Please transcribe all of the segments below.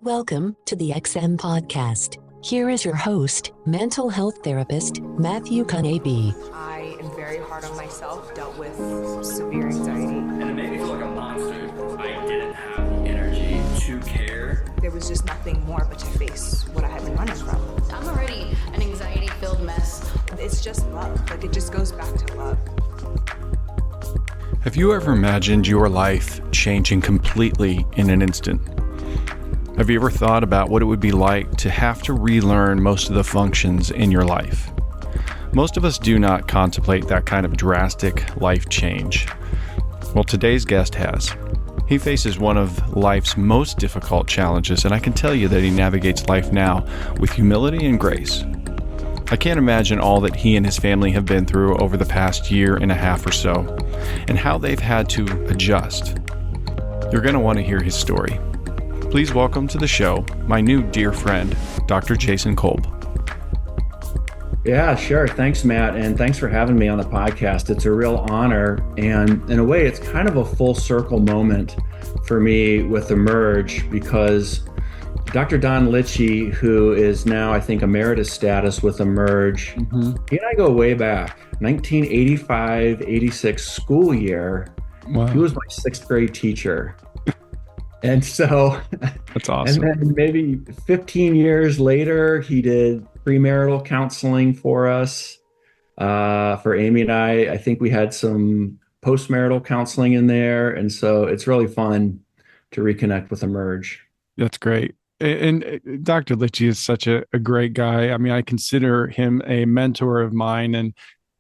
Welcome to the XM Podcast. Here is your host, mental health therapist, Matthew Kanabe. I am very hard on myself, dealt with severe anxiety. And it made me feel like a monster. I didn't have the energy to care. There was just nothing more but to face what I had been running from. I'm already an anxiety-filled mess. It's just love. Like, it just goes back to love. Have you ever imagined your life changing completely in an instant? Have you ever thought about what it would be like to have to relearn most of the functions in your life? Most of us do not contemplate that kind of drastic life change. Well, today's guest has. He faces one of life's most difficult challenges, and I can tell you that he navigates life now with humility and grace. I can't imagine all that he and his family have been through over the past year and a half or so, and how they've had to adjust. You're going to want to hear his story. Please welcome to the show my new dear friend, Dr. Jason Kolb. Yeah, sure. Thanks, Matt. And thanks for having me on the podcast. It's a real honor. And in a way, it's kind of a full circle moment for me with Emerge, because Dr. Don Litchie, who is now, I think, emeritus status with Emerge, he and I go way back, 1985-86 school year. Wow. He was my sixth grade teacher. And so, That's awesome. And then maybe 15 years later, he did premarital counseling for us, for Amy and I. I think we had some postmarital counseling in there. And so it's really fun to reconnect with Emerge. That's great. And Dr. Litchie is such a great guy. I mean, I consider him a mentor of mine, and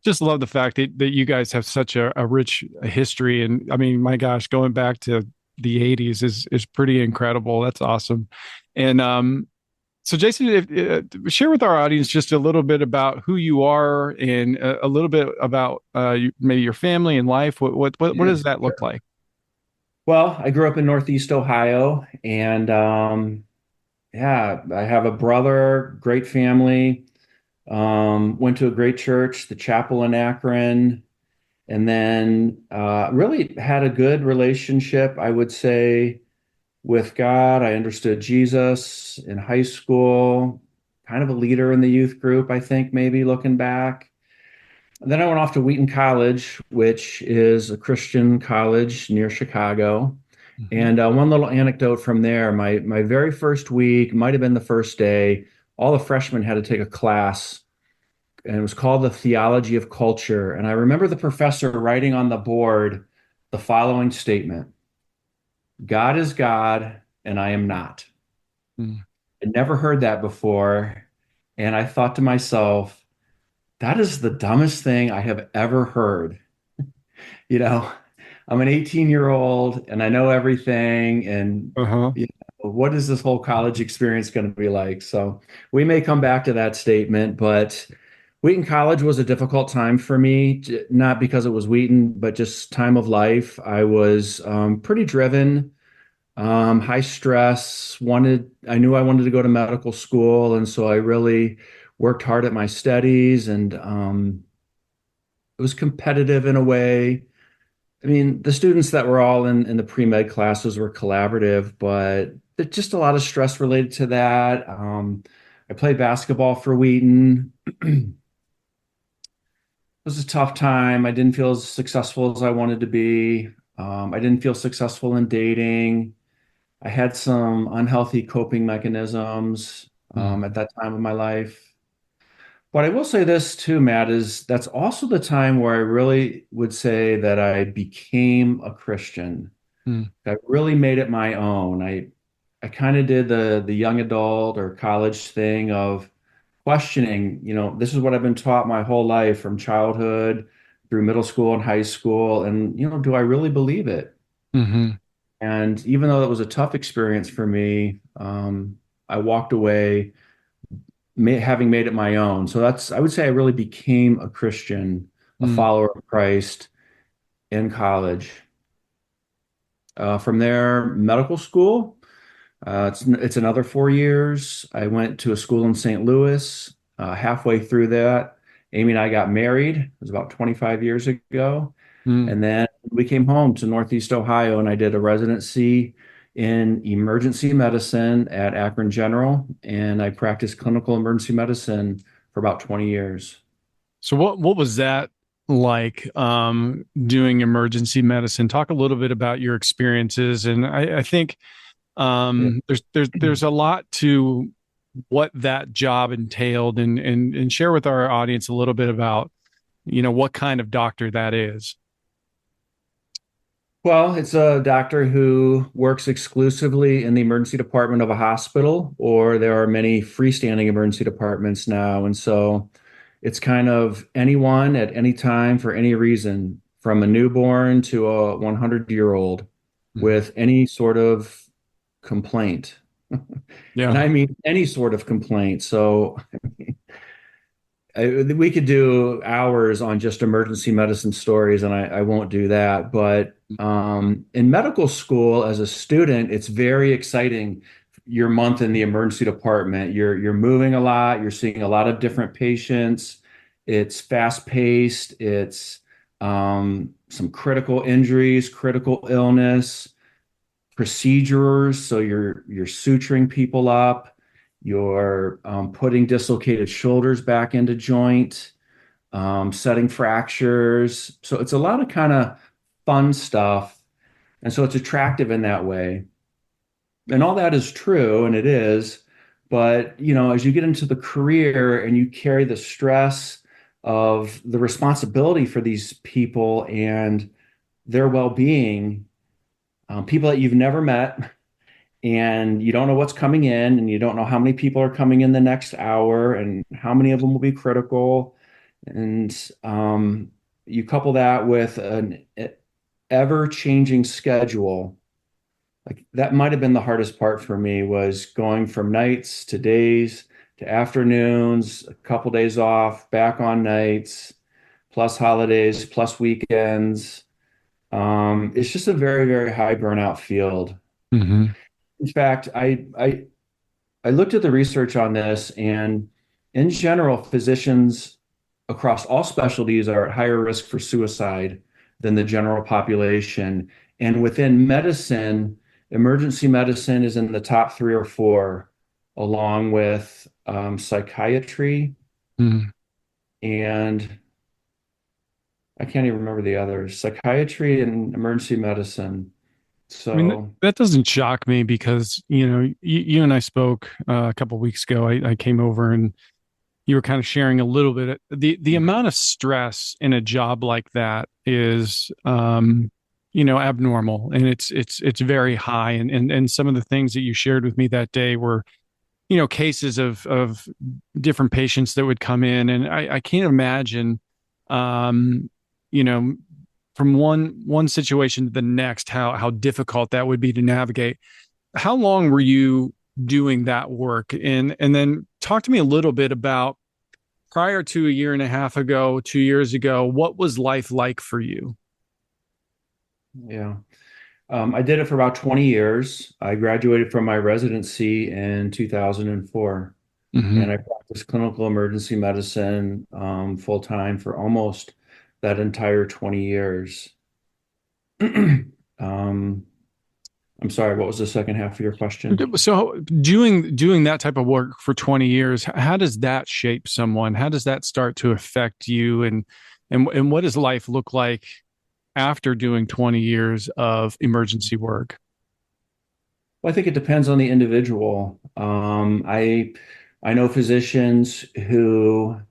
just love the fact that you guys have such a rich history. And I mean, my gosh, going back to the 80s is pretty incredible. That's awesome. And so Jason, share with our audience just a little bit about who you are and a little bit about maybe your family and life. What does that look like? Well, I grew up in Northeast Ohio, and I have a brother, great family, went to a great church, the chapel in Akron. And then really had a good relationship, I would say, with God. I understood Jesus in high school, kind of a leader in the youth group, I think, maybe looking back. And then I went off to Wheaton College, which is a Christian college near Chicago. And one little anecdote from there, my very first week, might have been the first day, all the freshmen had to take a class, and it was called The Theology of Culture. And I remember the professor writing on the board the following statement: God is God, and I am not. I'd never heard that before. And I thought to myself, that is the dumbest thing I have ever heard. You know, I'm an 18-year-old and I know everything. And you know, what is this whole college experience going to be like? So we may come back to that statement, but Wheaton College was a difficult time for me, not because it was Wheaton, but just time of life. I was pretty driven, high stress, I knew I wanted to go to medical school. And so I really worked hard at my studies, and it was competitive in a way. I mean, the students that were all in the pre-med classes were collaborative, but there's just a lot of stress related to that. I played basketball for Wheaton. It was a tough time. I didn't feel as successful as I wanted to be. I didn't feel successful in dating. I had some unhealthy coping mechanisms at that time of my life. But I will say this too, Matt, is that's also the time where I really would say that I became a Christian. I really made it my own. I kind of did the young adult or college thing of questioning, you know, this is what I've been taught my whole life from childhood through middle school and high school. And, you know, do I really believe it? And even though it was a tough experience for me, I walked away having made it my own. So I would say I really became a Christian, a follower of Christ in college. From there, medical school. It's another 4 years. I went to a school in St. Louis. Halfway through that, Amy and I got married. It was about 25 years ago. And then we came home to Northeast Ohio, and I did a residency in emergency medicine at Akron General, and I practiced clinical emergency medicine for about 20 years. So what was that like, doing emergency medicine? Talk a little bit about your experiences. And I think Yeah. there's a lot to what that job entailed, and share with our audience a little bit about, what kind of doctor that is. Well, it's a doctor who works exclusively in the emergency department of a hospital, or there are many freestanding emergency departments now. And so it's kind of anyone at any time for any reason, from a newborn to a 100-year-old with any sort of complaint. And Yeah. I mean any sort of complaint. So we could do hours on just emergency medicine stories, and I won't do that. But in medical school, as a student, it's very exciting. Your month in the emergency department, you're moving a lot. You're seeing a lot of different patients. It's fast paced. It's some critical injuries, critical illness, procedures. So you're suturing people up. You're putting dislocated shoulders back into joint, setting fractures. So it's a lot of kind of fun stuff. And so it's attractive in that way. And all that is true, and it is. But, as you get into the career and you carry the stress of the responsibility for these people and their well-being, people that you've never met, and you don't know what's coming in, and you don't know how many people are coming in the next hour and how many of them will be critical. And you couple that with an ever-changing schedule. Like, that might have been the hardest part for me, was going from nights to days to afternoons, a couple days off, back on nights, plus holidays, plus weekends. It's just a very, very high burnout field. Mm-hmm. In fact, I looked at the research on this, and in general, physicians across all specialties are at higher risk for suicide than the general population. And within medicine, emergency medicine is in the top 3 or 4, along with psychiatry, Mm-hmm. and I can't even remember the others, psychiatry and emergency medicine. I mean, So, that doesn't shock me because, you and I spoke a couple of weeks ago. I came over and you were kind of sharing a little bit. The amount of stress in a job like that is, abnormal, and it's very high. And some of the things that you shared with me that day were, cases of different patients that would come in, and I can't imagine, you know, from one situation to the next, how difficult that would be to navigate. How long were you doing that work? And then talk to me a little bit about, prior to a year and a half ago, 2 years ago, what was life like for you? yeah. I did it for about 20 years. I graduated from my residency in 2004, and Mm-hmm. I practiced clinical emergency medicine full time for almost that entire 20 years. Um, I'm sorry, what was the second half of your question? So doing that type of work for 20 years, how does that shape someone? How does that start to affect you? And what does life look like after doing 20 years of emergency work? Well, I think it depends on the individual. I know physicians who,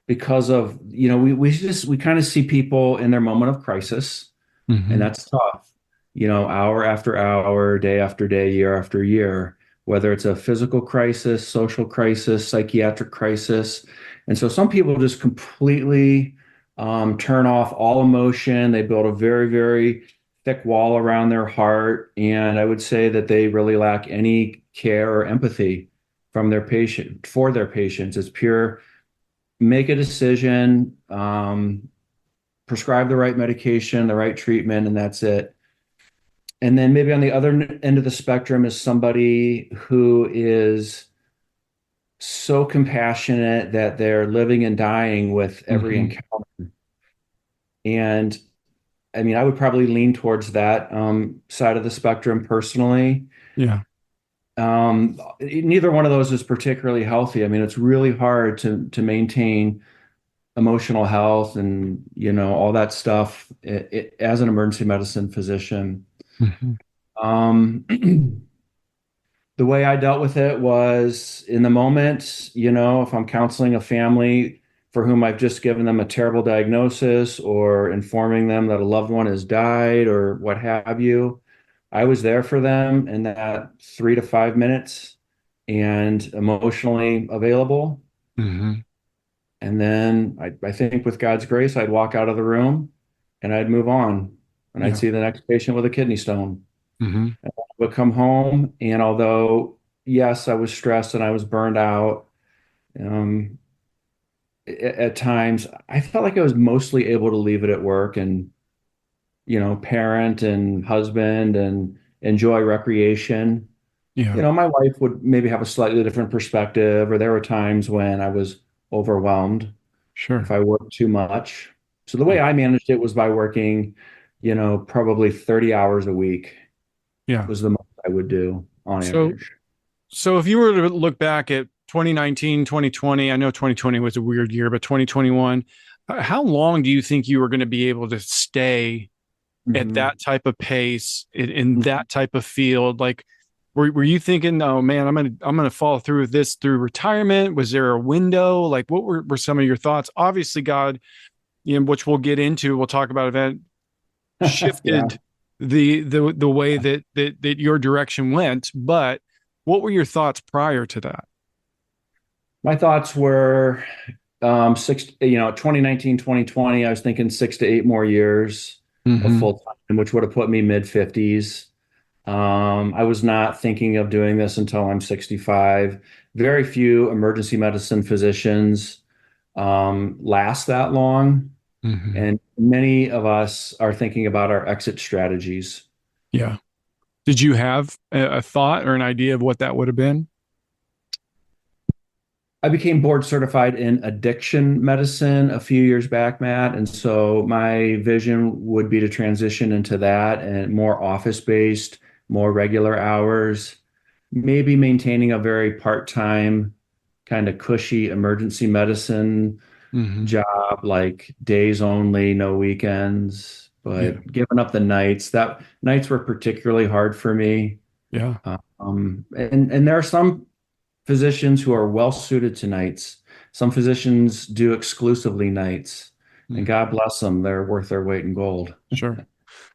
because of, we kind of see people in their moment of crisis, and Mm-hmm. that's tough. Hour after hour, day after day, year after year, whether it's a physical crisis, social crisis, psychiatric crisis. And so some people just completely turn off all emotion. They build a very, very thick wall around their heart. And I would say that they really lack any care or empathy from their patient, for their patients. It's pure make a decision, prescribe the right medication, the right treatment, and that's it. And then maybe on the other end of the spectrum is somebody who is so compassionate that they're living and dying with every Mm-hmm. encounter. And I mean, I would probably lean towards that side of the spectrum personally. Yeah. Neither one of those is particularly healthy. I mean, it's really hard to maintain emotional health and all that stuff as an emergency medicine physician. Hmm. Um, the way I dealt with it was in the moment, if I'm counseling a family for whom I've just given them a terrible diagnosis or informing them that a loved one has died or what have you, I was there for them in that 3 to 5 minutes and emotionally available. Hmm. And then I think with God's grace, I'd walk out of the room and I'd move on and I'd Yeah. see the next patient with a kidney stone. Hmm. And I would come home, and although, yes, I was stressed and I was burned out, um, at times I felt like I was mostly able to leave it at work and, parent and husband and enjoy recreation. Yeah. My wife would maybe have a slightly different perspective, or there were times when I was overwhelmed if Sure. I worked too much. So the way I managed it was by working, probably 30 hours a week Yeah. was the most I would do on So, average. so if you were to look back at 2019, 2020, I know 2020 was a weird year, but 2021, how long do you think you were going to be able to stay at Mhm. that type of pace in that type of field? Like, were you thinking, oh man, I'm gonna follow through with this through retirement? Was there a window? Like, what were some of your thoughts? Obviously, God, which we'll get into, we'll talk about event Yeah. shifted the way that your direction went. But what were your thoughts prior to that? My thoughts were 2019, 2020, I was thinking 6 to 8 more years of Hmm. full time, which would have put me mid 50s. I was not thinking of doing this until I'm 65. Very few emergency medicine physicians last that long, Hmm. and many of us are thinking about our exit strategies. Yeah. Did you have a thought or an idea of what that would have been? I became board certified in addiction medicine a few years back, Matt. And so my vision would be to transition into that and more office-based, more regular hours, maybe maintaining a very part-time, kind of cushy emergency medicine Hmm. job, like days only, no weekends, Yeah. but giving up the nights. That nights were particularly hard for me. Yeah. And there are some physicians who are well suited to nights. Some physicians do exclusively nights, and Mm. God bless them, they're worth their weight in gold. Sure.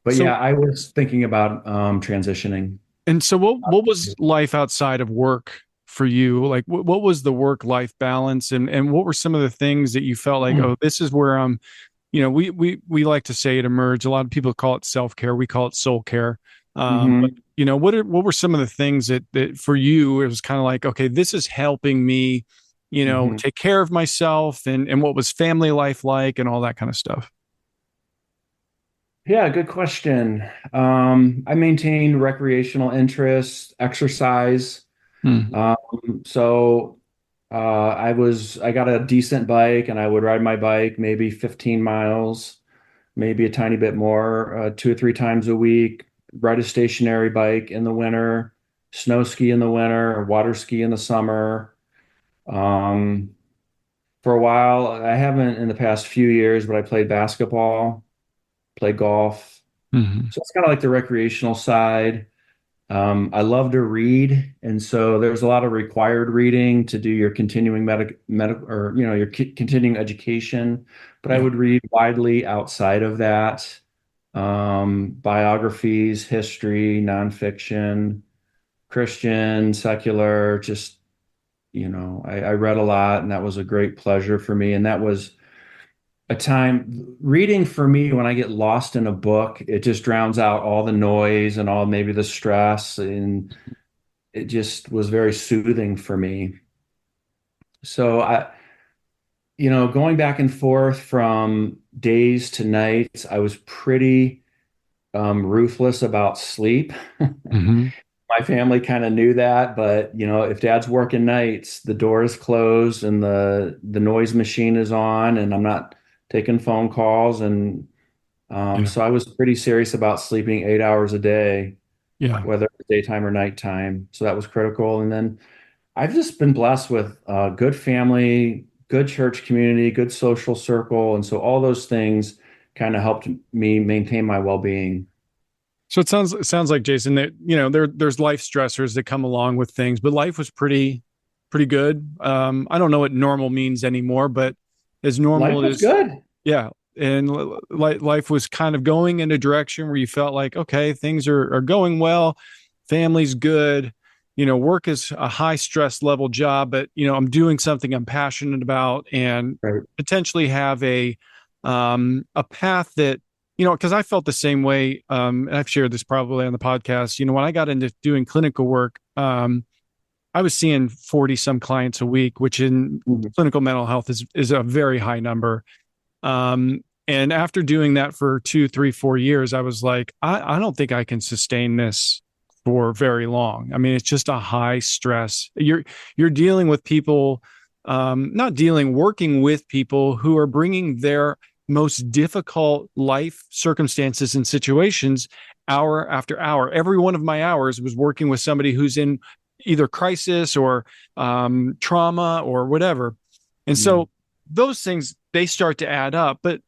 But So, yeah, I was thinking about transitioning. and so what was life outside of work for you? Like what was the work life balance, and what were some of the things that you felt like, oh, this is where I'm, we like to say it emerge. A lot of people call it self-care. We call it soul care. But Hmm. what were some of the things that for you, it was kind of like, okay, this is helping me, Hmm. take care of myself, and what was family life like and all that kind of stuff. Yeah, good question. I maintained recreational interests, exercise. Hmm. So I got a decent bike and I would ride my bike maybe 15 miles, maybe a tiny bit more, 2 or 3 times a week, ride a stationary bike in the winter, snow ski in the winter, or water ski in the summer. Um, for a while, I haven't in the past few years, but I played basketball, played golf. Hmm. So it's kind of like the recreational side. I love to read, and so there's a lot of required reading to do your continuing medical or your continuing education. But I Yeah. would read widely outside of that, biographies, history, nonfiction, Christian, secular. Just I read a lot, and that was a great pleasure for me. And that was a time reading for me when I get lost in a book, it just drowns out all the noise and all maybe the stress, and it just was very soothing for me. So going back and forth from days to nights, I was pretty ruthless about sleep. Hmm. My family kind of knew that, but if dad's working nights, the door is closed and the noise machine is on, and I'm not taking phone calls, and Yeah. So I was pretty serious about sleeping 8 hours a day, Yeah. whether it's daytime or nighttime. So that was critical. And then I've just been blessed with good family, good church community, good social circle. And so all those things kind of helped me maintain my well-being. So it sounds like, Jason, that there's life stressors that come along with things, but life was pretty good. I don't know what normal means anymore, but as Life normal was as good. yeah, and life was kind of going in a direction where you felt like, okay, things are going well, family's good, work is a high stress level job, but I'm doing something I'm passionate about, and Right. potentially have a path that, because I felt the same way, and I've shared this probably on the podcast. When I got into doing clinical work, I was seeing 40 some clients a week, which in Mhm. clinical mental health is a very high number. And after doing that for 2, 3, 4 years, I was like, I don't think I can sustain this for very long. I mean, it's just a high stress. You're dealing with people, working with people who are bringing their most difficult life circumstances and situations hour after hour. Every one of my hours was working with somebody who's in either crisis or trauma or whatever. And Mm. so those things, they start to add up. But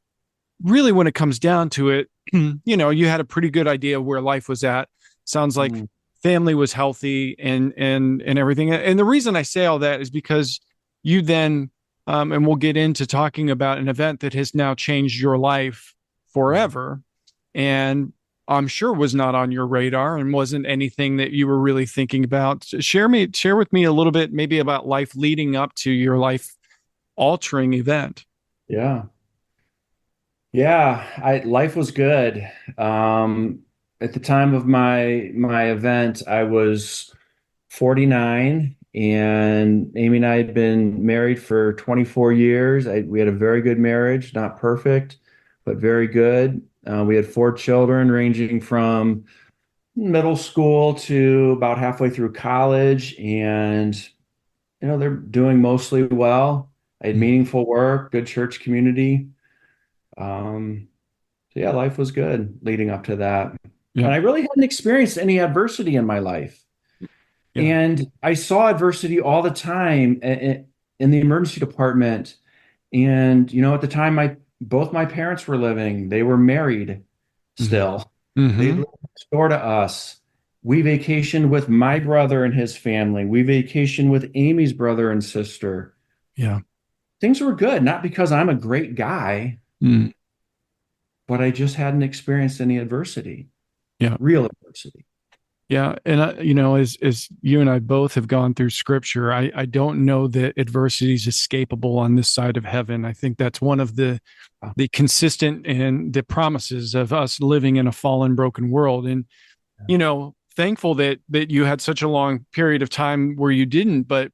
really, when it comes down to it, you had a pretty good idea of where life was at. Sounds like Mm. family was healthy and everything. And the reason I say all that is because you then, and we'll get into talking about an event that has now changed your life forever, and I'm sure was not on your radar and wasn't anything that you were really thinking about. Share with me a little bit, maybe about life leading up to your life altering event. Yeah. Yeah, life was good. At the time of my event, I was 49, and Amy and I had been married for 24 years. We had a very good marriage, not perfect, but very good. We had 4 children ranging from middle school to about halfway through college, and they're doing mostly well. I had meaningful work, good church community. Um, so yeah, life was good leading up to that. Yeah. And I really hadn't experienced any adversity in my life. Yeah. And I saw adversity all the time in the emergency department. And, at the time both my parents were living, they were married still. They Mm-hmm. lived next door to us. We vacationed with my brother and his family. We vacationed with Amy's brother and sister. Yeah. Things were good, not because I'm a great guy, Mm. but I just hadn't experienced any adversity, Yeah. real adversity. Yeah. And as you and I both have gone through scripture, I don't know that adversity is escapable on this side of heaven. I think that's one of the consistent and the promises of us living in a fallen, broken world. And, thankful that you had such a long period of time where you didn't, but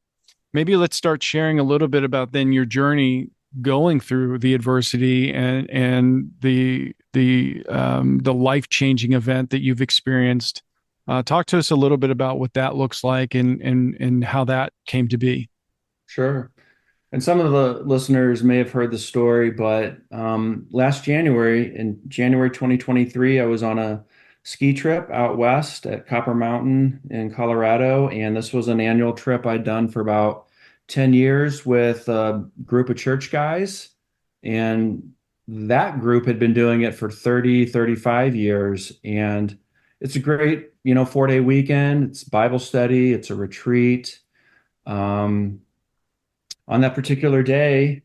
maybe let's start sharing a little bit about then your journey going through the adversity and the life-changing event that you've experienced. Talk to us a little bit about what that looks like and how that came to be. Sure. And some of the listeners may have heard the story, but last January, in January 2023, I was on a ski trip out west at Copper Mountain in Colorado. And this was an annual trip I'd done for about 10 years with a group of church guys. And that group had been doing it for 30, 35 years. And it's a great, 4-day weekend. It's Bible study, it's a retreat. On that particular day,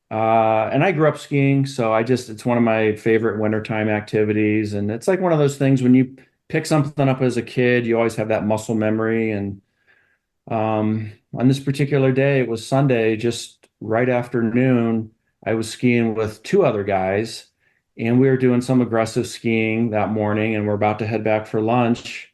and I grew up skiing, so it's one of my favorite wintertime activities. And it's like one of those things when you pick something up as a kid, you always have that muscle memory. And on this particular day, it was Sunday, just right after noon, I was skiing with 2 other guys, and we were doing some aggressive skiing that morning, and we're about to head back for lunch.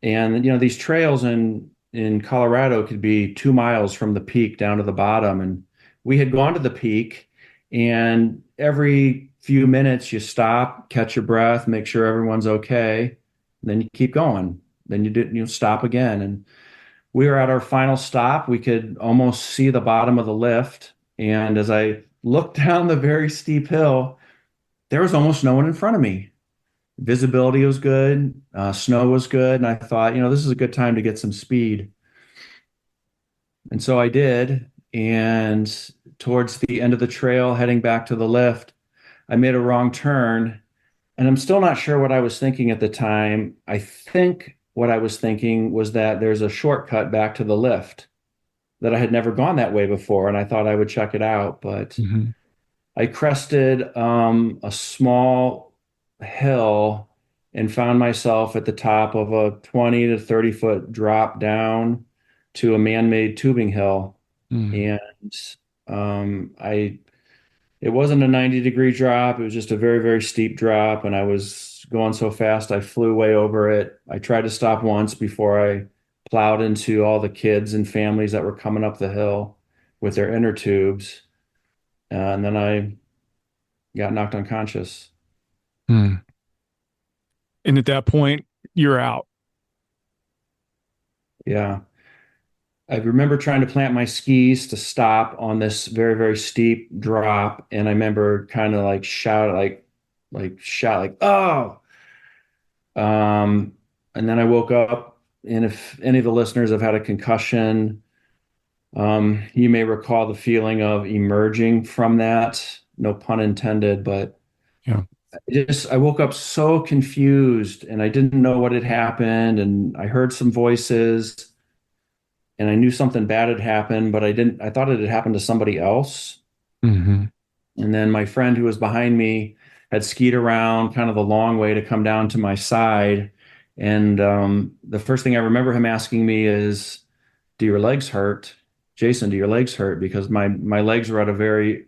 And these trails in Colorado could be 2 miles from the peak down to the bottom. And we had gone to the peak, and every few minutes you stop, catch your breath, make sure everyone's okay, and then you keep going. Then you stop again. And we were at our final stop. We could almost see the bottom of the lift. And as I looked down the very steep hill, there was almost no one in front of me. Visibility was good, snow was good, and I thought, this is a good time to get some speed. And so I did. And towards the end of the trail, heading back to the lift, I made a wrong turn. And I'm still not sure what I was thinking at the time. I think what I was thinking was that there's a shortcut back to the lift, that I had never gone that way before. And I thought I would check it out. But Hmm. I crested a small hill and found myself at the top of a 20 to 30-foot drop down to a man-made tubing hill. Mm. And I it wasn't a 90-degree drop. It was just a very, very steep drop. And I was going so fast, I flew way over it. I tried to stop once before I plowed into all the kids and families that were coming up the hill with their inner tubes. And then I got knocked unconscious. Mm. And at that point, you're out. Yeah. I remember trying to plant my skis to stop on this very, very steep drop. And I remember kind of like shout like, oh. And then I woke up, and if any of the listeners have had a concussion, you may recall the feeling of emerging from that. No pun intended, but Yeah. I woke up so confused and I didn't know what had happened. And I heard some voices and I knew something bad had happened, but I thought it had happened to somebody else. Hmm. And then my friend who was behind me had skied around kind of the long way to come down to my side. And the first thing I remember him asking me is, "Do your legs hurt? Jason, do your legs hurt?" Because my legs were at a very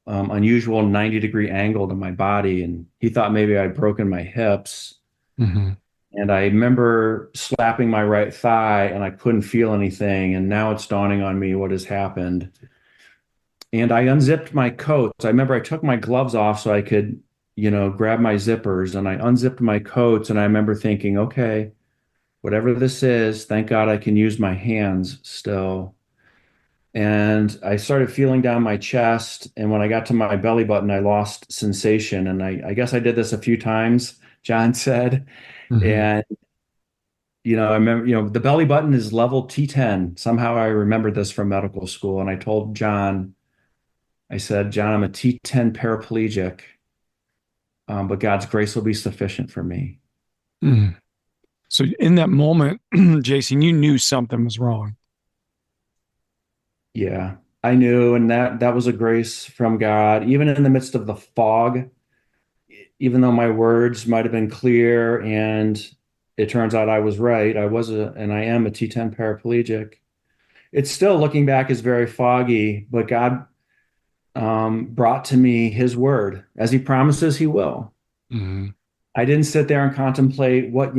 unusual 90-degree angle to my body. And he thought maybe I'd broken my hips. Hmm. And I remember slapping my right thigh and I couldn't feel anything. And now it's dawning on me what has happened. And I unzipped my coat. I remember I took my gloves off so I could, grab my zippers, and I unzipped my coats. And I remember thinking, okay, whatever this is, thank God I can use my hands still. And I started feeling down my chest. And when I got to my belly button, I lost sensation. And I guess I did this a few times, John said. Hmm. And, I remember, the belly button is level T10. Somehow I remembered this from medical school. And I told John, I said, "John, I'm a T10 paraplegic, but God's grace will be sufficient for me." Mm. So in that moment, Jason, you knew something was wrong. Yeah, I knew. And that was a grace from God, even in the midst of the fog, even though my words might have been clear. And it turns out I was right. And I am a T10 paraplegic. It's still, looking back, is very foggy, but God brought to me his word, as he promises he will. Hmm. I didn't sit there and contemplate what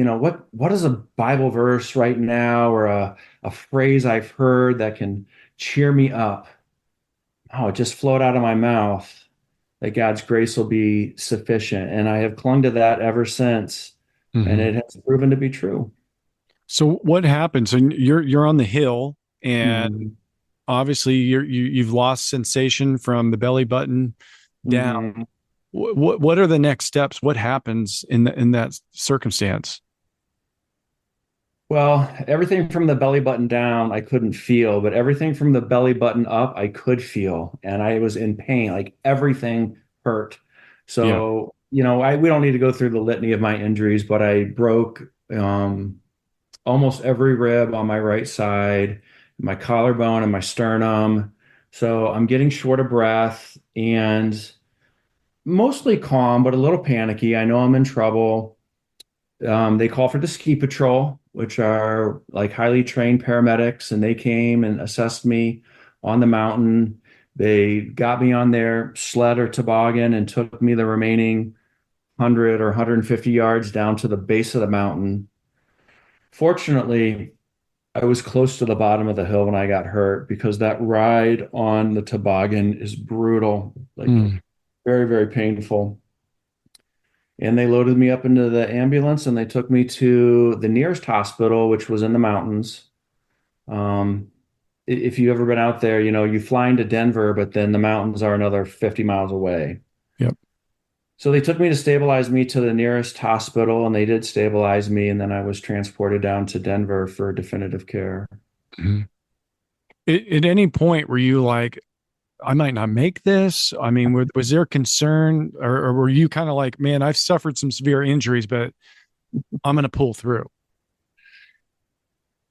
is a Bible verse right now, or a phrase I've heard that can cheer me up. Oh, it just flowed out of my mouth that God's grace will be sufficient. And I have clung to that ever since. And Hmm. it has proven to be true. So what happened? So you're on the hill, and Mhm. obviously you've lost sensation from the belly button down. Mhm. What are the next steps? What happens in that circumstance? Well, everything from the belly button down, I couldn't feel, but everything from the belly button up, I could feel. And I was in pain, like everything hurt. Yeah. So, we don't need to go through the litany of my injuries, but I broke almost every rib on my right side, my collarbone and my sternum. So I'm getting short of breath and mostly calm, but a little panicky. I know I'm in trouble. They call for the ski patrol, which are like highly trained paramedics, and they came and assessed me on the mountain. They got me on their sled or toboggan and took me the remaining 100 or 150 yards down to the base of the mountain. Fortunately, I was close to the bottom of the hill when I got hurt, because that ride on the toboggan is brutal, like Mm. very, very painful. And they loaded me up into the ambulance and they took me to the nearest hospital, which was in the mountains. Um, if you've ever been out there, you fly into Denver, but then the mountains are another 50 miles away. Yep. So they took me to stabilize me to the nearest hospital, and they did stabilize me. And then I was transported down to Denver for definitive care. Mhm. At any point were you like, I might not make this? I mean, was there concern, or were you kind of like, man, I've suffered some severe injuries, but I'm going to pull through?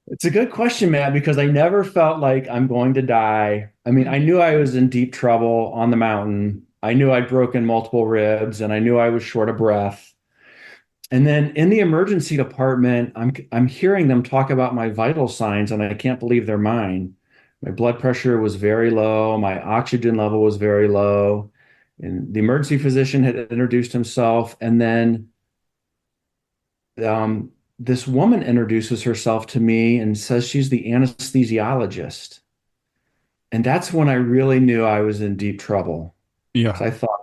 It's a good question, Matt, because I never felt like I'm going to die. I mean, I knew I was in deep trouble on the mountain. I knew I'd broken multiple ribs, and I knew I was short of breath. And then in the emergency department, I'm hearing them talk about my vital signs, and I can't believe they're mine. My blood pressure was very low, my oxygen level was very low, and the emergency physician had introduced himself, and then this woman introduces herself to me and says she's the anesthesiologist. And that's when I really knew I was in deep trouble. Yeah. So I thought,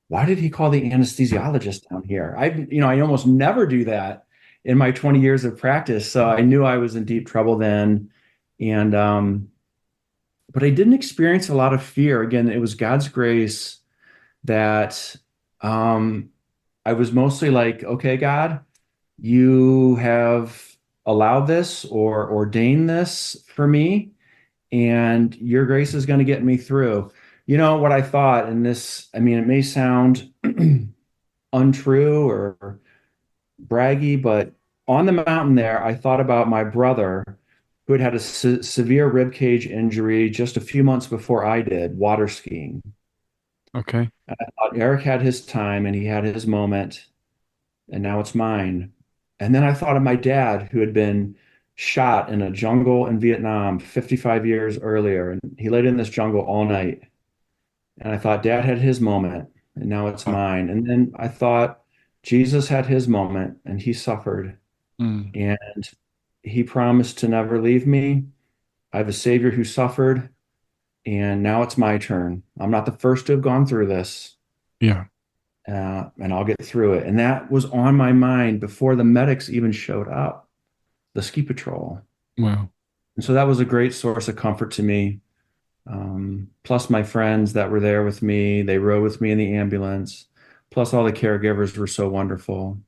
why did he call the anesthesiologist down here? I almost never do that in my 20 years of practice. So I knew I was in deep trouble then. And, but I didn't experience a lot of fear. Again, it was God's grace that, I was mostly like, okay, God, you have allowed this or ordained this for me, and your grace is going to get me through. You know what I thought, and this, I mean, it may sound untrue or braggy, but on the mountain there, I thought about my brother who had a severe rib cage injury just a few months before I did, water skiing. Okay. And I thought Eric had his time and he had his moment, and now it's mine. And then I thought of my dad who had been shot in a jungle in Vietnam 55 years earlier, and he laid in this jungle all night. And I thought, Dad had his moment, and now it's Oh. mine. And then I thought, Jesus had his moment, and he suffered, Mm. and he promised to never leave me. I have a Savior who suffered, and now it's my turn. I'm not the first to have gone through this, Yeah. and I'll get through it. And that was on my mind before the medics even showed up, the ski patrol. Wow. And so that was a great source of comfort to me. Plus my friends that were there with me, they rode with me in the ambulance. Plus all the caregivers were so wonderful.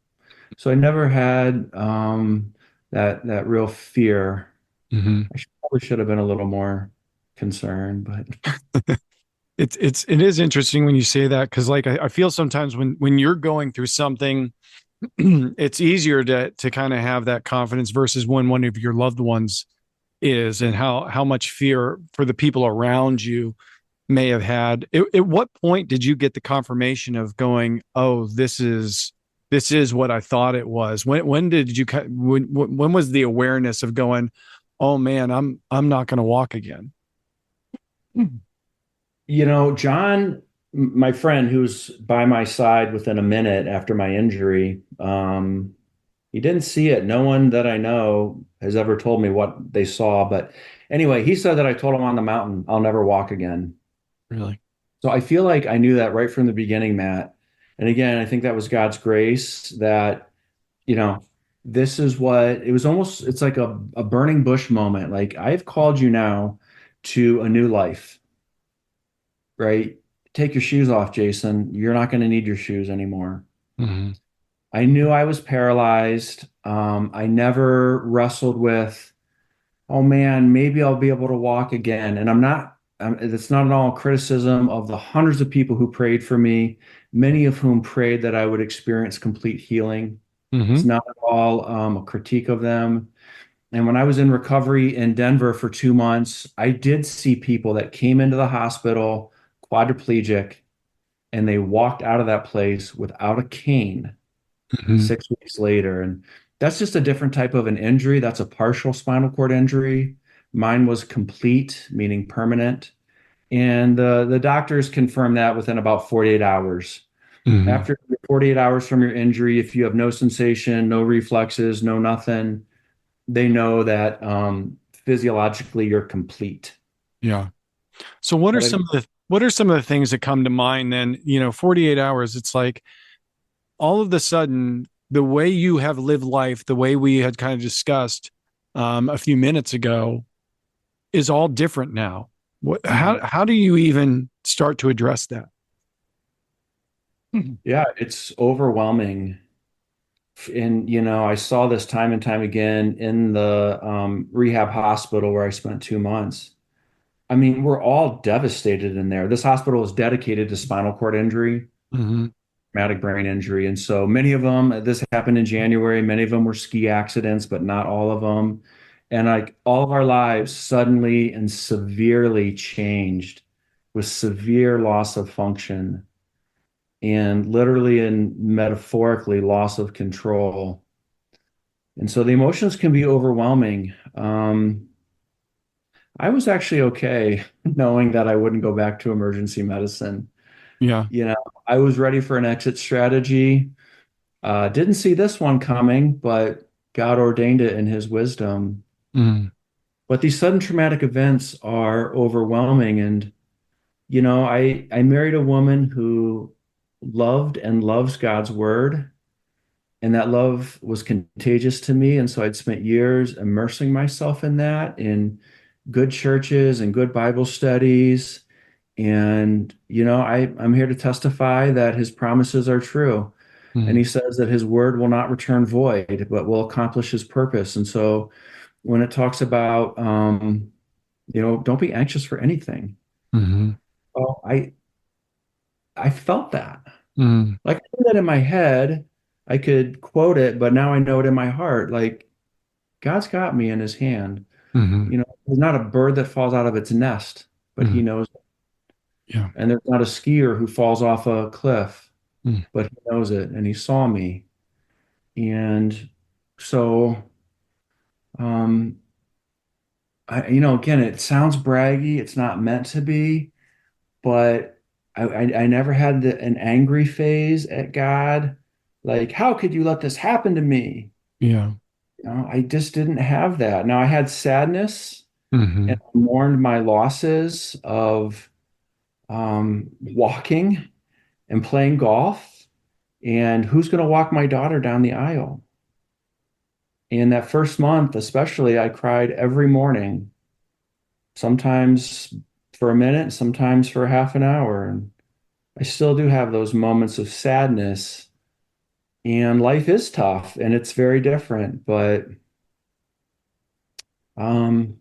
So I never had that real fear. Hmm. Probably should have been a little more concerned, but It is interesting when you say that, because like I feel sometimes when you're going through something, it's easier to kind of have that confidence versus when one of your loved ones is, and how much fear for the people around you may have had. At what point did you get the confirmation of going, oh, this is what I thought it was? When did you when was the awareness of going, oh man, I'm not going to walk again? John, my friend who's by my side within a minute after my injury, he didn't see it. No one that I know has ever told me what they saw. But anyway, he said that I told him on the mountain, I'll never walk again. Really? So I feel like I knew that right from the beginning, Matt. And again, I think that was God's grace that, you know, this is what it was almost, it's like a burning bush moment. Like, I've called you now to a new life, right? Take your shoes off, Jason. You're not going to need your shoes anymore. Hmm. I knew I was paralyzed. I never wrestled with, oh man, maybe I'll be able to walk again. And it's not at all criticism of the hundreds of people who prayed for me, many of whom prayed that I would experience complete healing. It's Hmm. not at all a critique of them. And when I was in recovery in Denver for 2 months, I did see people that came into the hospital quadriplegic, and they walked out of that place without a cane Hmm. 6 weeks later. And that's just a different type of an injury. That's a partial spinal cord injury. Mine was complete, meaning permanent. And the doctors confirmed that within about 48 hours. Hmm. After 48 hours from your injury, if you have no sensation, no reflexes, no nothing, they know that physiologically you're complete. Yeah. So what are But some of the things that come to mind then? 48 hours, it's like all of the sudden the way you have lived life, the way we had kind of discussed a few minutes ago, is all different now. How do you even start to address that? Yeah, it's overwhelming. And, I saw this time and time again in the rehab hospital where I spent 2 months. I mean, we're all devastated in there. This hospital is dedicated to spinal cord injury, Hmm. traumatic brain injury. And so many of them, this happened in January, many of them were ski accidents, but not all of them. And like all of our lives suddenly and severely changed with severe loss of function and literally and metaphorically loss of control. And so the emotions can be overwhelming. I was actually okay knowing that I wouldn't go back to emergency medicine. Yeah. You know, I was ready for an exit strategy. Didn't see this one coming, but God ordained it in his wisdom. Mm. But these sudden traumatic events are overwhelming. And, I married a woman who loved and loves God's word. And that love was contagious to me. And so I'd spent years immersing myself in that, in good churches and good Bible studies. And, I'm here to testify that his promises are true. And he Mm. says that his word will not return void, but will accomplish his purpose. And so when it talks about, don't be anxious for anything. Hmm. Well, I felt that. Mm. Like I knew that in my head, I could quote it, but now I know it in my heart. Like God's got me in his hand. Hmm. There's not a bird that falls out of its nest, but he Mm. knows. Yeah. And there's not a skier who falls off a cliff, Mm. but he knows it and he saw me. And so, um, again, it sounds braggy. It's not meant to be, but I never had an angry phase at God. Like, how could you let this happen to me? Yeah. I just didn't have that. Now I had sadness and Hmm. I mourned my losses of walking and playing golf. And who's going to walk my daughter down the aisle? And that first month, especially, I cried every morning, sometimes for a minute, sometimes for half an hour. And I still do have those moments of sadness. And life is tough and it's very different. But um,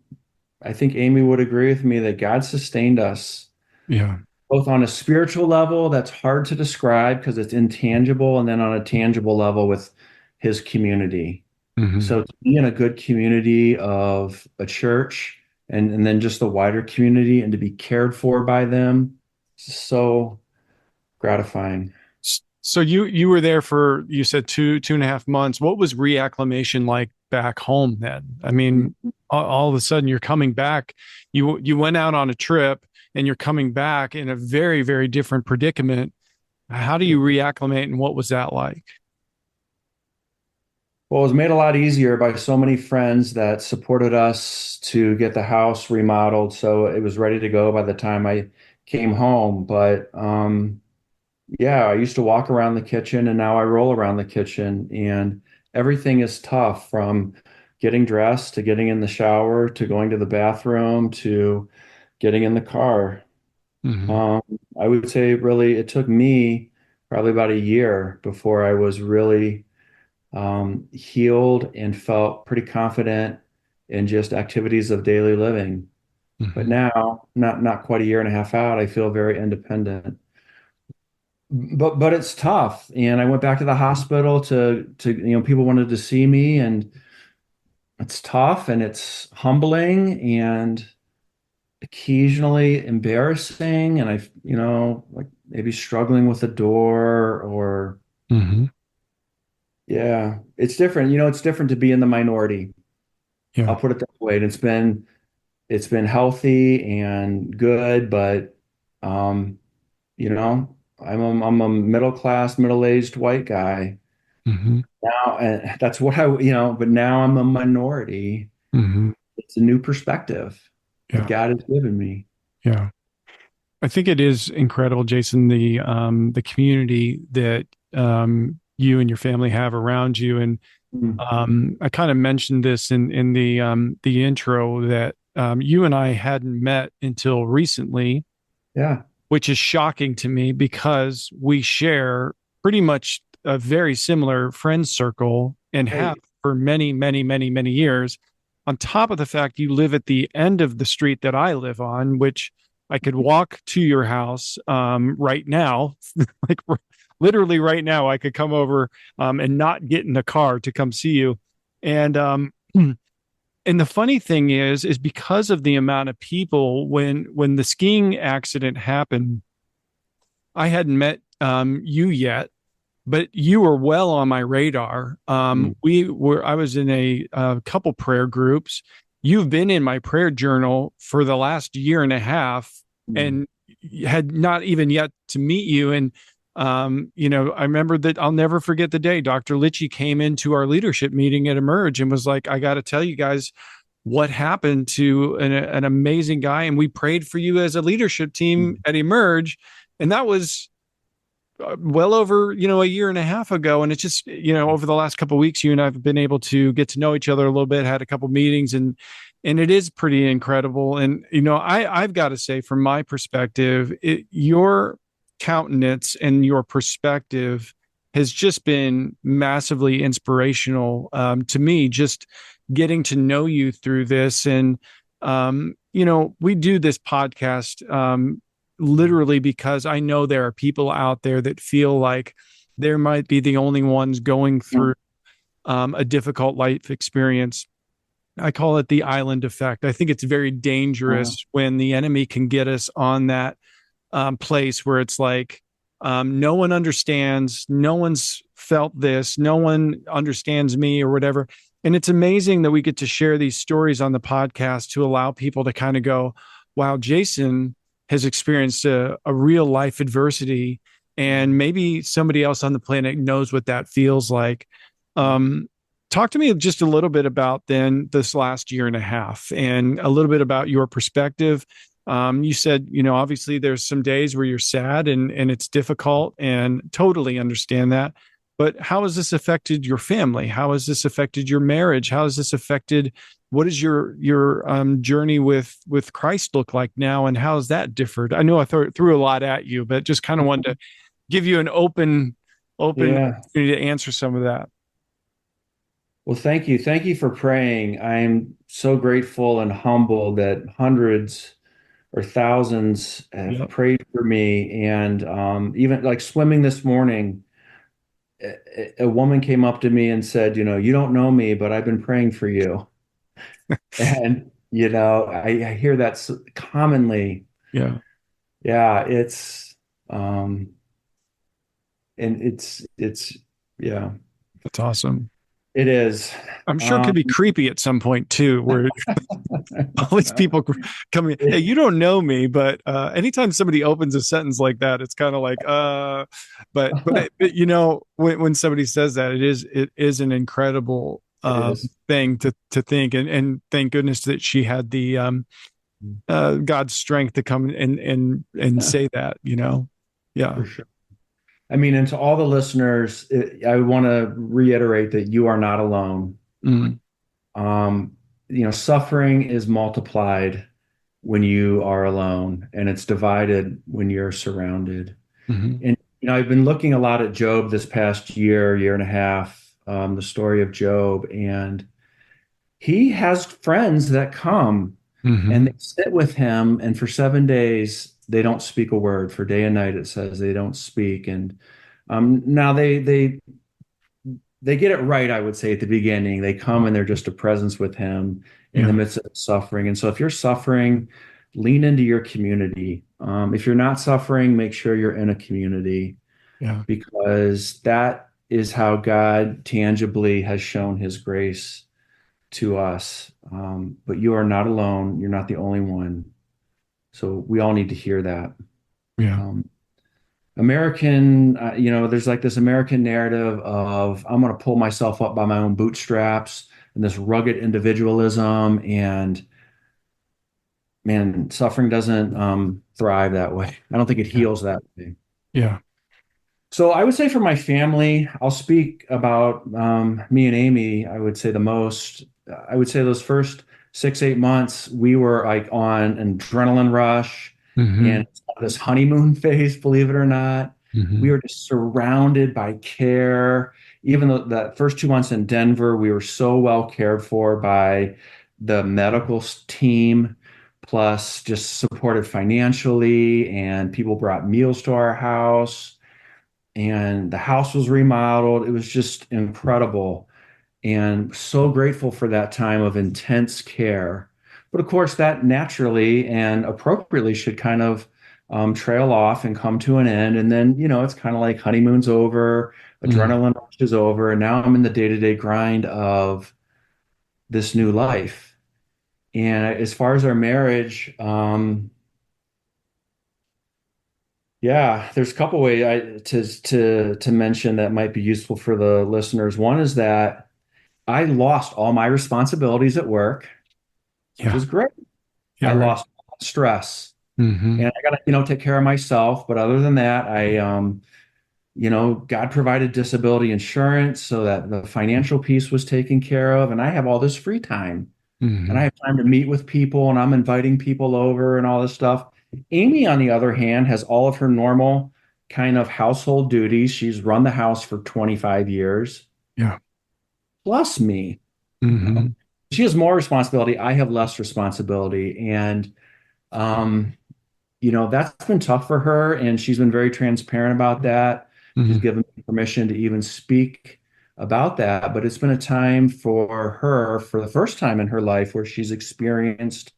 I think Amy would agree with me that God sustained us Yeah. both on a spiritual level that's hard to describe because it's intangible, and then on a tangible level with his community. Hmm. So to be in a good community of a church and then just the wider community and to be cared for by them, so gratifying. So you were there for, you said, 2.5 months. What was reacclimation like back home then? I mean, all of a sudden you're coming back. You went out on a trip and you're coming back in a very, very different predicament. How do you reacclimate, and what was that like? Well, it was made a lot easier by so many friends that supported us to get the house remodeled. So it was ready to go by the time I came home. But yeah, I used to walk around the kitchen and now I roll around the kitchen, and everything is tough from getting dressed to getting in the shower to going to the bathroom to getting in the car. Hmm. Um, I would say really it took me probably about a year before I was really healed and felt pretty confident in just activities of daily living. But Hmm. now, not quite a year and a half out, I feel very independent. But it's tough. And I went back to the hospital to people wanted to see me, and it's tough and it's humbling and occasionally embarrassing. And like maybe struggling with a door or Hmm. yeah, it's different. It's different to be in the minority. I'll Yeah. put it that way. And it's been healthy and good, but um, I'm a middle class, middle-aged white guy Hmm. now, and that's what but now I'm a minority. Hmm. It's a new perspective that Yeah. God has given me. Yeah. I think it is incredible, Jason, the community that you and your family have around you. And Mm. I kind of mentioned this in the intro that you and I hadn't met until recently. Yeah. which is shocking to me because we share pretty much a very similar friend circle and Hey, have for many, many, many, many years. On top of the fact you live at the end of the street that I live on, which I could walk to your house right now, like literally right now, I could come over and not get in a car to come see you. And and the funny thing is because of the amount of people, when the skiing accident happened, I hadn't met you yet, but you were well on my radar. I was in a couple prayer groups. You've been in my prayer journal for the last year and a half, and had not even yet to meet you. And I remember that I'll never forget the day Dr. Litchi came into our leadership meeting at Emerge and was like, I got to tell you guys what happened to an amazing guy. And we prayed for you as a leadership team at Emerge. And that was well over, a year and a half ago. And it's just, over the last couple of weeks, you and I've been able to get to know each other a little bit, had a couple meetings, and it is pretty incredible. And, I've got to say, from my perspective, your countenance and your perspective has just been massively inspirational to me, just getting to know you through this. And, we do this podcast literally because I know there are people out there that feel like there might be the only ones going through a difficult life experience. I call it the island effect. I think it's very dangerous when the enemy can get us on that place where it's like, no one understands, no one's felt this, no one understands me or whatever. And it's amazing that we get to share these stories on the podcast to allow people to kind of go, wow, Jason has experienced a real life adversity, and maybe somebody else on the planet knows what that feels like. Talk to me just a little bit about then this last year and a half, and a little bit about your perspective. You said, obviously there's some days where you're sad and it's difficult, and totally understand that. But how has this affected your family? How has this affected your marriage? How has this affected, what does your journey with Christ look like now? And how has that differed? I know I threw a lot at you, but just kind of wanted to give you an open opportunity to answer some of that. Well, thank you. Thank you for praying. I'm so grateful and humbled that hundreds or thousands have prayed for me. And even like swimming this morning, a woman came up to me and said, you don't know me, but I've been praying for you. And, I hear that commonly. Yeah. Yeah. It's, and it's, yeah. That's awesome. It is. I'm sure it could be creepy at some point too, where all these people come in. Hey, you don't know me, but anytime somebody opens a sentence like that, it's kind of like, but when somebody says that, it is an incredible thing to think, and thank goodness that she had the God's strength to come and say that, yeah. For sure. I mean, and to all the listeners, I want to reiterate that you are not alone. Suffering is multiplied when you are alone, and it's divided when you're surrounded. And, I've been looking a lot at Job this past year and a half, the story of Job, and he has friends that come and they sit with him, and for 7 days, they don't speak a word. For day and night, it says they don't speak. And now they get it right, I would say, at the beginning. They come and they're just a presence with him in the midst of suffering. And so if you're suffering, lean into your community. If you're not suffering, make sure you're in a community, because that is how God tangibly has shown his grace to us. But you are not alone. You're not the only one. So we all need to hear that. Yeah. American, there's like this American narrative of I'm going to pull myself up by my own bootstraps, and this rugged individualism. And man, suffering doesn't thrive that way. I don't think it heals that way. Yeah. So I would say for my family, I'll speak about me and Amy. I would say the most. I would say those first 6-8 months, we were like on an adrenaline rush. Mm-hmm. And it's this honeymoon phase, believe it or not. Mm-hmm. We were just surrounded by care. Even though the first 2 months in Denver, we were so well cared for by the medical team, plus just supported financially, and people brought meals to our house, and the house was remodeled. It was just incredible, and so grateful for that time of intense care. But of course, that naturally and appropriately should kind of trail off and come to an end. And then, it's kind of like honeymoon's over, Mm-hmm. adrenaline rush is over, and now I'm in the day-to-day grind of this new life. And as far as our marriage, yeah, there's a couple ways to mention that might be useful for the listeners. One is that I lost all my responsibilities at work, which Yeah. was great. Yeah. I Right. lost stress, Mm-hmm. and I got to, take care of myself. But other than that, God provided disability insurance so that the financial piece was taken care of, and I have all this free time, and I Mm-hmm. have time to meet with people, and I'm inviting people over and all this stuff. Amy, on the other hand, has all of her normal kind of household duties. She's run the house for 25 years, Yeah. plus me. Mm-hmm. She has more responsibility. I have less responsibility. And, um, that's been tough for her. And she's been very transparent about that. She's Mm-hmm. given me permission to even speak about that. But it's been a time for her, for the first time in her life, where she's experienced,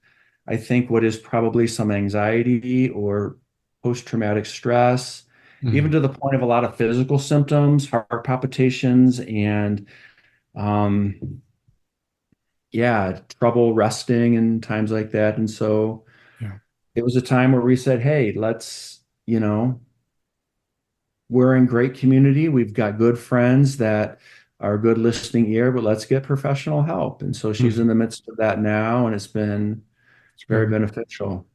I think, what is probably some anxiety or post-traumatic stress, even Mm-hmm. to the point of a lot of physical symptoms, heart palpitations, and um, yeah, trouble resting and times like that. And so Yeah. it was a time where we said, hey, let's, we're in great community. We've got good friends that are a good listening ear, but let's get professional help. And so she's Mm-hmm. in the midst of that now, and it's been It's very good. beneficial.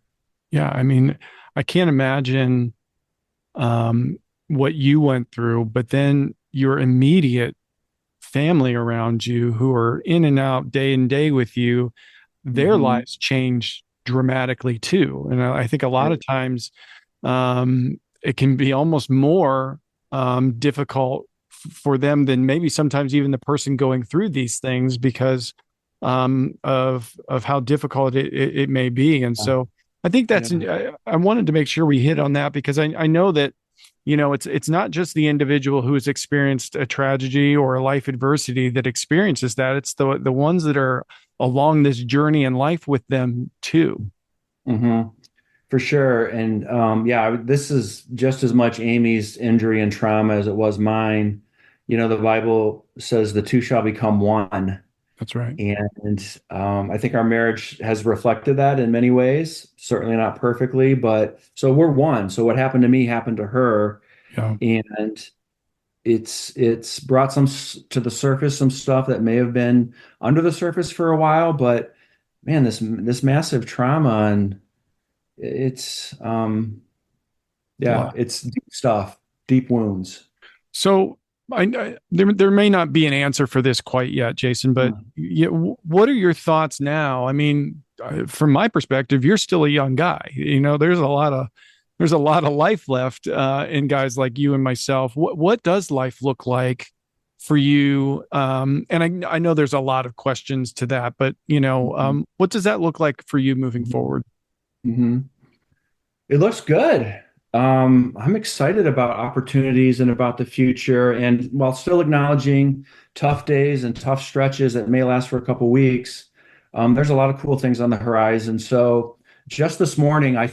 Yeah. I mean, I can't imagine um, what you went through, but then your immediate family around you who are in and out day and day with you, their Hmm. lives change dramatically too. And I think a lot of times it can be almost more difficult for them than maybe sometimes even the person going through these things because of how difficult it may be. And so I think Yeah. I wanted to make sure we hit on that because I know that it's not just the individual who has experienced a tragedy or a life adversity that experiences that. It's the ones that are along this journey in life with them too. Hmm. For sure. And yeah, this is just as much Amy's injury and trauma as it was mine. The Bible says the two shall become one. That's right. And I think our marriage has reflected that in many ways, certainly not perfectly, but so we're one. So what happened to me happened to her. Yeah. And it's brought to the surface, some stuff that may have been under the surface for a while, but man, this massive trauma, and it's A yeah, lot. it's deep stuff, deep wounds. So there may not be an answer for this quite yet, Jason, but Mm. what are your thoughts now? I mean, from my perspective, you're still a young guy. There's a lot of life left in guys like you and myself. What does life look like for you? And I know there's a lot of questions to that, but what does that look like for you moving forward? Hmm. It looks good. I'm excited about opportunities and about the future, and while still acknowledging tough days and tough stretches that may last for a couple weeks, there's a lot of cool things on the horizon. So just this morning, I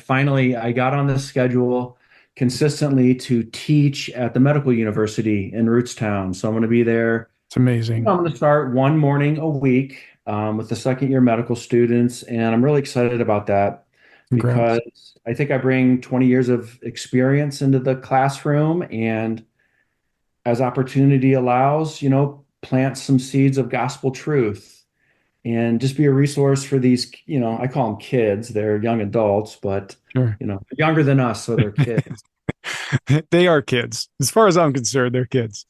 got on the schedule consistently to teach at the medical university in Rootstown. So I'm going to be there. It's amazing. I'm going to start one morning a week with the second year medical students, and I'm really excited about that Congrats. because I think I bring 20 years of experience into the classroom, and as opportunity allows, plant some seeds of gospel truth and just be a resource for these, I call them kids. They're young adults, but, Sure. younger than us, so they're kids. They are kids. As far as I'm concerned, they're kids.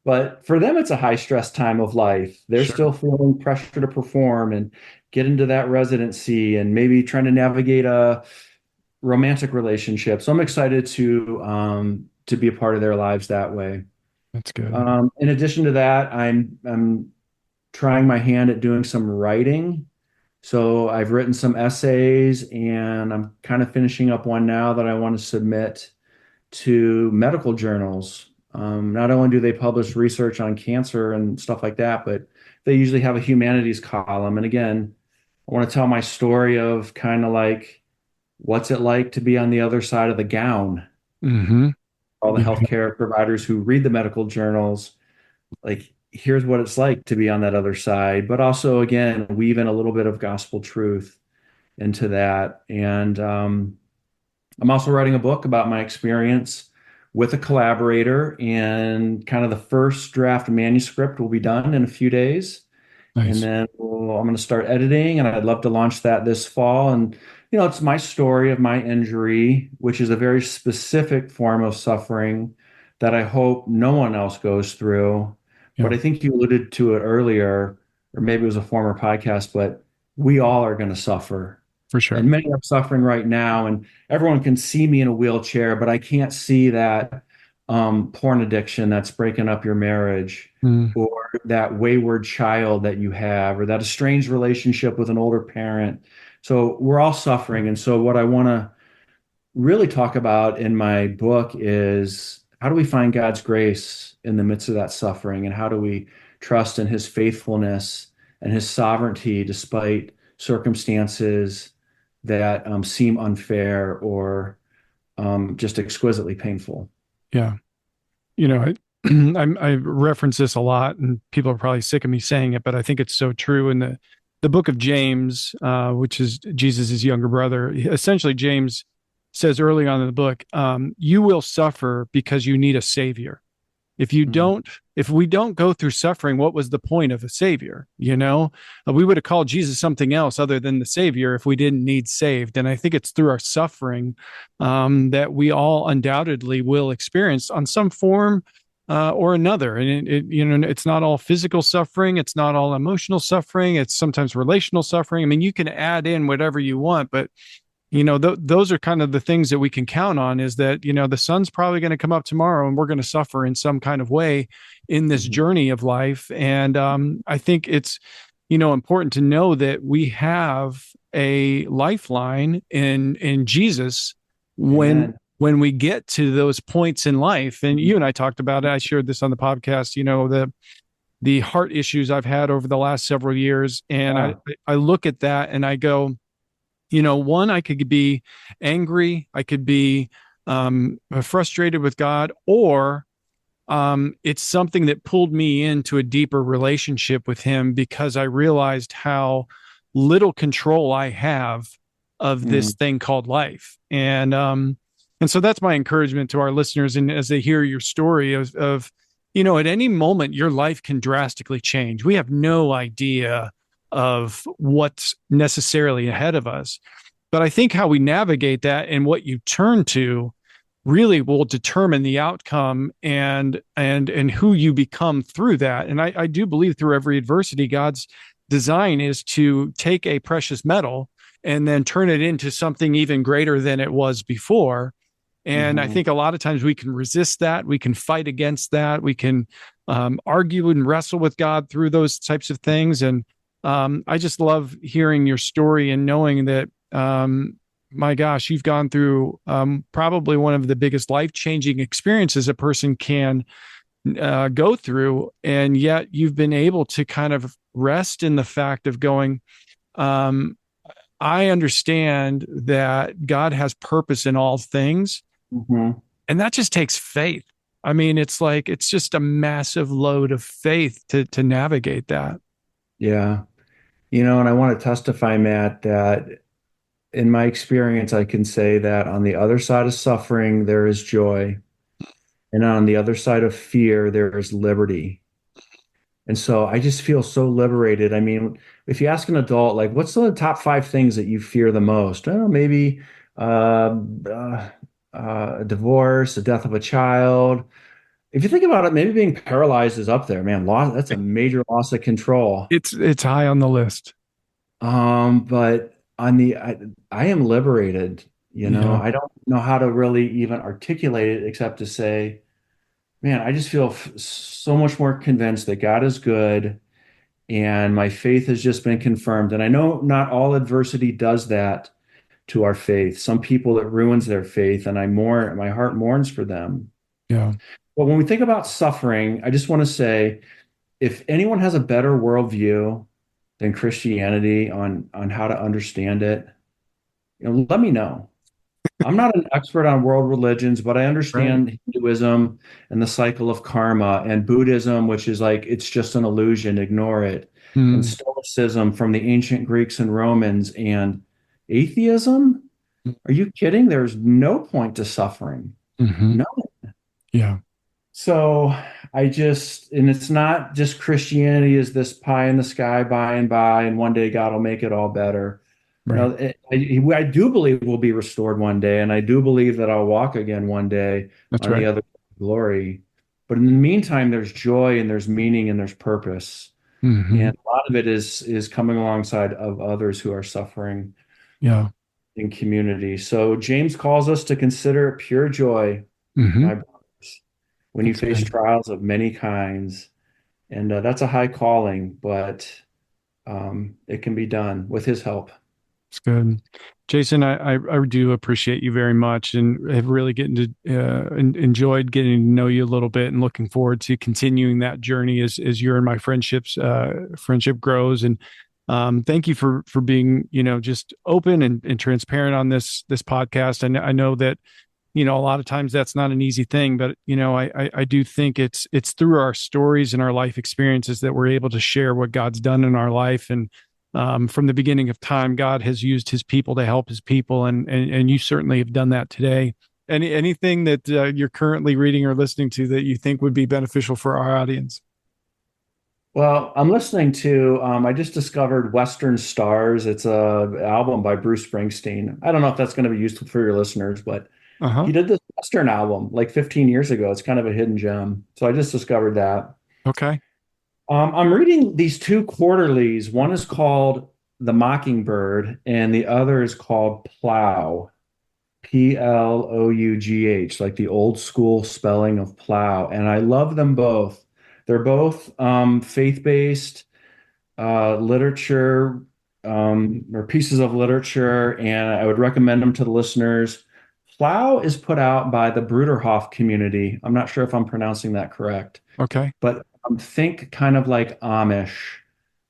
But for them, it's a high stress time of life. They're Sure. still feeling pressure to perform and get into that residency and maybe trying to navigate a romantic relationship. So I'm excited to be a part of their lives that way. That's good. In addition to that, I'm trying my hand at doing some writing. So I've written some essays, and I'm kind of finishing up one now that I want to submit to medical journals. Not only do they publish research on cancer and stuff like that, but they usually have a humanities column. And again, I want to tell my story of kind of like what's it like to be on the other side of the gown. Mm-hmm. All the healthcare providers who read the medical journals, like, here's what it's like to be on that other side, but also, again, weave in a little bit of gospel truth into that. And I'm also writing a book about my experience with a collaborator, and kind of the first draft manuscript will be done in a few days. Nice. And then I'm going to start editing, and I'd love to launch that this fall. And, it's my story of my injury, which is a very specific form of suffering that I hope no one else goes through. Yeah. But I think you alluded to it earlier, or maybe it was a former podcast, but we all are going to suffer. For sure. And many are suffering right now, and everyone can see me in a wheelchair, but I can't see that porn addiction that's breaking up your marriage, or that wayward child that you have, or that estranged relationship with an older parent. So we're all suffering. And so what I want to really talk about in my book is, how do we find God's grace in the midst of that suffering? And how do we trust in his faithfulness and his sovereignty despite circumstances that seem unfair or just exquisitely painful? Yeah. I reference this a lot, and people are probably sick of me saying it, but I think it's so true. In the book of James, which is Jesus' younger brother, essentially James says early on in the book, you will suffer because you need a savior. If we don't go through suffering, what was the point of a savior? We would have called Jesus something else other than the savior if we didn't need saved. And I think it's through our suffering that we all undoubtedly will experience on some form or another. And it's not all physical suffering. It's not all emotional suffering. It's sometimes relational suffering. I mean, you can add in whatever you want, but those are kind of the things that we can count on, is that, the sun's probably going to come up tomorrow, and we're going to suffer in some kind of way in this journey of life. And I think it's, important to know that we have a lifeline in Jesus when we get to those points in life. And you and I talked about it. I shared this on the podcast, the heart issues I've had over the last several years. And I look at that and I go, one, I could be angry, I could be frustrated with God, or it's something that pulled me into a deeper relationship with him, because I realized how little control I have of this thing called life. And so that's my encouragement to our listeners. And as they hear your story of at any moment, your life can drastically change. We have no idea of what's necessarily ahead of us. But I think how we navigate that and what you turn to really will determine the outcome and who you become through that. And I do believe through every adversity, God's design is to take a precious metal and then turn it into something even greater than it was before. And I think a lot of times we can resist that. We can fight against that. We can argue and wrestle with God through those types of things. And I just love hearing your story and knowing that, my gosh, you've gone through probably one of the biggest life-changing experiences a person can go through. And yet you've been able to kind of rest in the fact of going, I understand that God has purpose in all things. And that just takes faith. I mean, it's just a massive load of faith to navigate that. Yeah. And I want to testify, Matt, that in my experience, I can say that on the other side of suffering, there is joy. And on the other side of fear, there is liberty. And so I just feel so liberated. I mean, if you ask an adult, like, what's the top 5 things that you fear the most? Oh, maybe a divorce, the death of a child. If you think about it, maybe being paralyzed is up there, man. That's a major loss of control. It's high on the list. But I am liberated. Yeah. I don't know how to really even articulate it except to say, man, I just feel so much more convinced that God is good and my faith has just been confirmed. And I know not all adversity does that to our faith. Some people, it ruins their faith, and my heart mourns for them. Yeah. But when we think about suffering, I just want to say, if anyone has a better worldview than Christianity on how to understand it, let me know. I'm not an expert on world religions, but I Right. understand Hinduism and the cycle of karma, and Buddhism, which is like it's just an illusion, ignore it, and Mm. Stoicism from the ancient Greeks and Romans, and atheism. Are you kidding? There's no point to suffering. Mm-hmm. No. Yeah. So and it's not just Christianity is this pie in the sky by and by, and one day God will make it all better. Right. I do believe we'll be restored one day, and I do believe that I'll walk again one day That's on the right. other side of glory. But in the meantime, there's joy and there's meaning and there's purpose. Mm-hmm. And a lot of it is coming alongside of others who are suffering Yeah. in community. So James calls us to consider it pure joy, Mm-hmm. my brothers, when you That's face good. trials of many kinds. And that's a high calling, but it can be done with his help. It's good. Jason, I do appreciate you very much and have really enjoyed getting to know you a little bit and looking forward to continuing that journey as your and my friendship grows. And thank you for being, just open and transparent on this podcast. I know that, a lot of times that's not an easy thing, but, I do think it's through our stories and our life experiences that we're able to share what God's done in our life. And from the beginning of time, God has used his people to help his people. And you certainly have done that today. Anything that you're currently reading or listening to that you think would be beneficial for our audience? Well, I'm listening to, I just discovered Western Stars. It's a album by Bruce Springsteen. I don't know if that's going to be useful for your listeners, but Uh-huh. he did this Western album like 15 years ago. It's kind of a hidden gem. So I just discovered that. Okay. I'm reading these two quarterlies. One is called The Mockingbird, and the other is called Plow, Plough, like the old school spelling of plow. And I love them both. They're both faith-based literature or pieces of literature, and I would recommend them to the listeners. Plow is put out by the Bruderhof community. I'm not sure if I'm pronouncing that correct, Okay. but think kind of like Amish.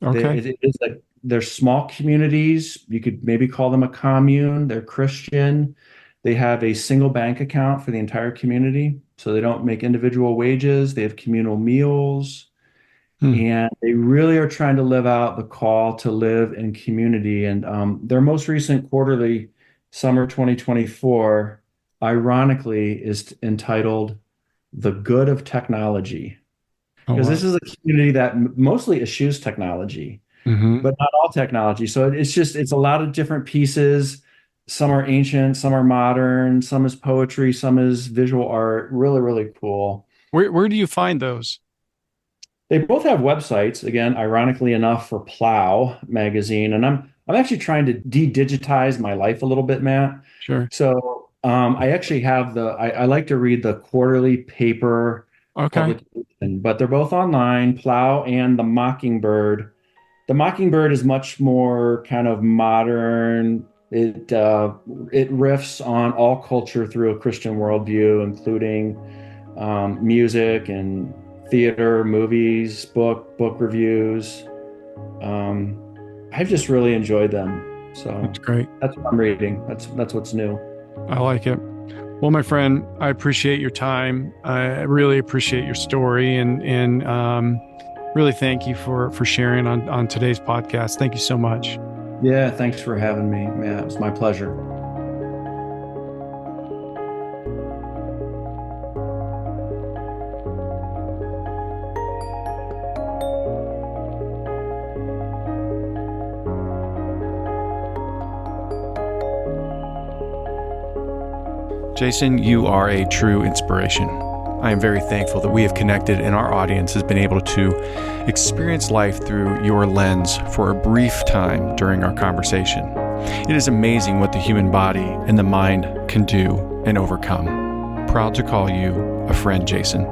Okay. It is like they're small communities. You could maybe call them a commune. They're Christian. They have a single bank account for the entire community, so they don't make individual wages. They have communal meals, Hmm. and they really are trying to live out the call to live in community. And their most recent quarterly, Summer 2024, ironically, is entitled "The Good of Technology." Oh, Because wow. this is a community that mostly eschews technology, Mm-hmm. but not all technology. So it's a lot of different pieces. Some are ancient, some are modern, some is poetry, some is visual art. Really, really cool. Where do you find those? They both have websites, again, ironically enough, for Plow magazine. And I'm actually trying to de-digitize my life a little bit, Matt. Sure. So I actually have I like to read the quarterly paper Okay. publication, but they're both online, Plow and The Mockingbird. The Mockingbird is much more kind of modern. It riffs on all culture through a Christian worldview, including music and theater, movies, book reviews. I've just really enjoyed them. So That's great. that's what I'm reading. That's what's new. I like it. Well, my friend, I appreciate your time. I really appreciate your story and really thank you for sharing on today's podcast. Thank you so much. Yeah, thanks for having me, Matt. It's my pleasure. Jason, you are a true inspiration. I am very thankful that we have connected and our audience has been able to experience life through your lens for a brief time during our conversation. It is amazing what the human body and the mind can do and overcome. Proud to call you a friend, Jason.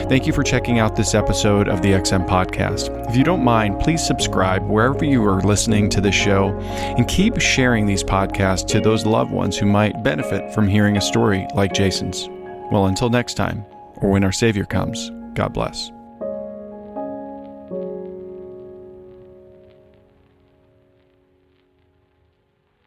Thank you for checking out this episode of the XM Podcast. If you don't mind, please subscribe wherever you are listening to this show and keep sharing these podcasts to those loved ones who might benefit from hearing a story like Jason's. Well, until next time, or when our Savior comes, God bless.